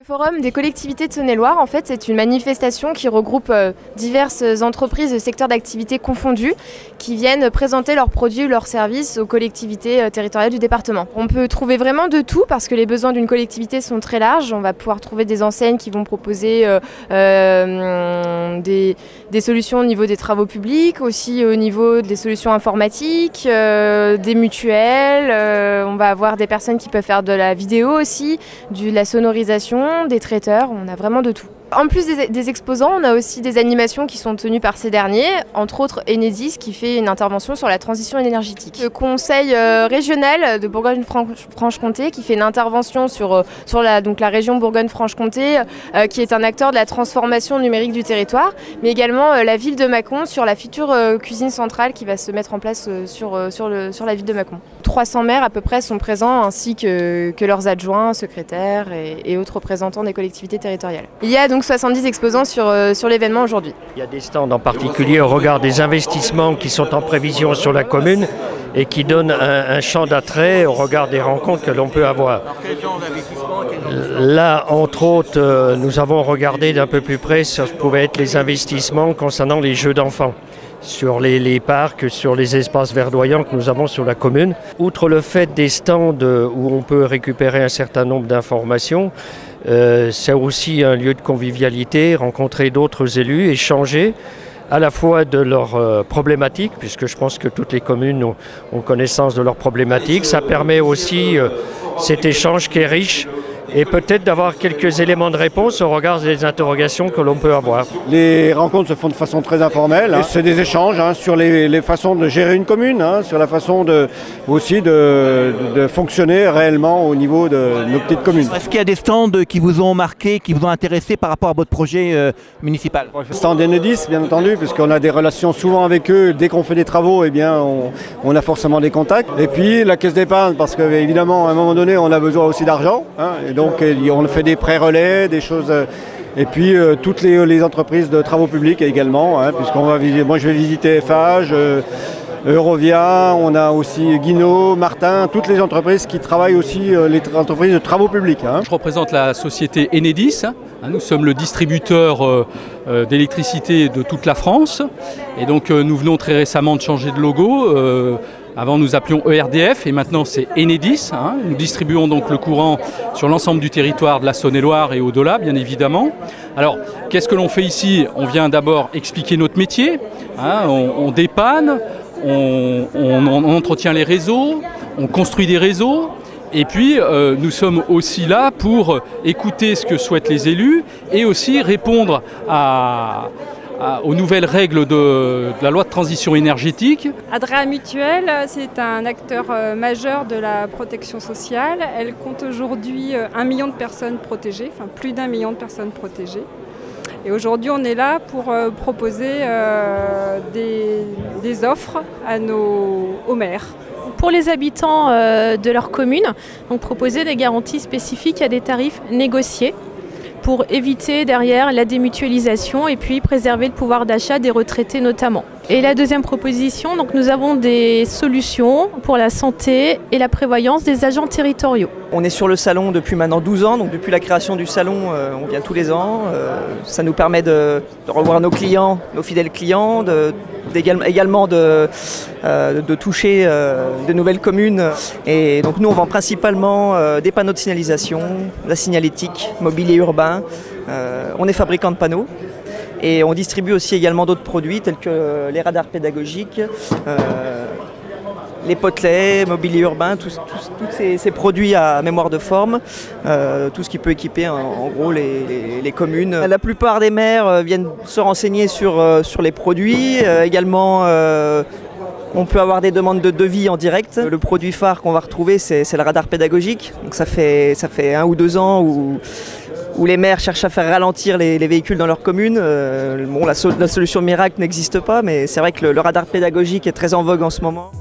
Le Forum des collectivités de Saône-et-Loire, en fait, c'est une manifestation qui regroupe diverses entreprises de secteurs d'activité confondus qui viennent présenter leurs produits ou leurs services aux collectivités territoriales du département. On peut trouver vraiment de tout parce que les besoins d'une collectivité sont très larges. On va pouvoir trouver des enseignes qui vont proposer des solutions au niveau des travaux publics, aussi au niveau des solutions informatiques, des mutuelles. On va avoir des personnes qui peuvent faire de la vidéo aussi, de la sonorisation, des traiteurs, on a vraiment de tout. En plus des exposants, on a aussi des animations qui sont tenues par ces derniers, entre autres Enedis qui fait une intervention sur la transition énergétique. Le conseil régional de Bourgogne-Franche-Comté qui fait une intervention sur la région Bourgogne-Franche-Comté qui est un acteur de la transformation numérique du territoire, mais également la ville de Mâcon sur la future cuisine centrale qui va se mettre en place sur la ville de Mâcon. 300 maires à peu près sont présents ainsi que leurs adjoints, secrétaires et autres représentants des collectivités territoriales. Il y a donc 70 exposants sur l'événement aujourd'hui. Il y a des stands en particulier au regard des investissements qui sont en prévision sur la commune et qui donnent un champ d'attrait au regard des rencontres que l'on peut avoir. Là, entre autres, nous avons regardé d'un peu plus près ce que pouvaient être les investissements concernant les jeux d'enfants, sur les parcs, sur les espaces verdoyants que nous avons sur la commune. Outre le fait des stands où on peut récupérer un certain nombre d'informations, c'est aussi un lieu de convivialité, rencontrer d'autres élus, échanger à la fois de leurs problématiques, puisque je pense que toutes les communes ont connaissance de leurs problématiques. Ça permet aussi cet échange qui est riche et peut-être d'avoir quelques éléments de réponse au regard des interrogations que l'on peut avoir. Les rencontres se font de façon très informelle. C'est des échanges sur les façons de gérer une commune, sur la façon aussi de fonctionner réellement au niveau de nos petites communes. Est-ce qu'il y a des stands qui vous ont marqué, qui vous ont intéressé par rapport à votre projet municipal? Le stand d'Enedis, bien entendu, puisqu'on a des relations souvent avec eux. Dès qu'on fait des travaux, eh bien, on a forcément des contacts. Et puis la caisse d'épargne, parce qu'évidemment, à un moment donné, on a besoin aussi d'argent. Donc on fait des prêts-relais, des choses, et puis toutes les entreprises de travaux publics également, puisqu'on va visiter, moi je vais visiter FH, Eurovia, on a aussi Guinaud, Martin, toutes les entreprises qui travaillent aussi, les entreprises de travaux publics. Je représente la société Enedis. Nous sommes le distributeur d'électricité de toute la France et donc nous venons très récemment de changer de logo. Avant nous appelions ERDF et maintenant c'est Enedis. Nous distribuons donc le courant sur l'ensemble du territoire de la Saône-et-Loire et au-delà bien évidemment. Alors qu'est-ce que l'on fait ici? On vient d'abord expliquer notre métier, on dépanne, on entretient les réseaux, on construit des réseaux. Et puis, nous sommes aussi là pour écouter ce que souhaitent les élus et aussi répondre aux nouvelles règles de la loi de transition énergétique. Adrea Mutuelle, c'est un acteur majeur de la protection sociale. Elle compte aujourd'hui 1 million de personnes protégées, enfin plus d'1 million de personnes protégées. Et aujourd'hui, on est là pour proposer des offres aux maires. Pour les habitants de leur commune, donc proposer des garanties spécifiques à des tarifs négociés pour éviter derrière la démutualisation et puis préserver le pouvoir d'achat des retraités notamment. Et la deuxième proposition, donc nous avons des solutions pour la santé et la prévoyance des agents territoriaux. On est sur le salon depuis maintenant 12 ans, donc depuis la création du salon, on vient tous les ans. Ça nous permet de revoir nos clients, nos fidèles clients, également de toucher de nouvelles communes. Et donc nous on vend principalement des panneaux de signalisation, la signalétique, mobilier urbain. On est fabricant de panneaux. Et on distribue aussi également d'autres produits tels que les radars pédagogiques, les potelets, mobilier urbain, tous ces produits à mémoire de forme, tout ce qui peut équiper en gros les communes. La plupart des maires viennent se renseigner sur les produits, également on peut avoir des demandes de devis en direct. Le produit phare qu'on va retrouver c'est le radar pédagogique, donc ça fait 1 ou 2 ans où les maires cherchent à faire ralentir les véhicules dans leur commune. La solution miracle n'existe pas, mais c'est vrai que le radar pédagogique est très en vogue en ce moment.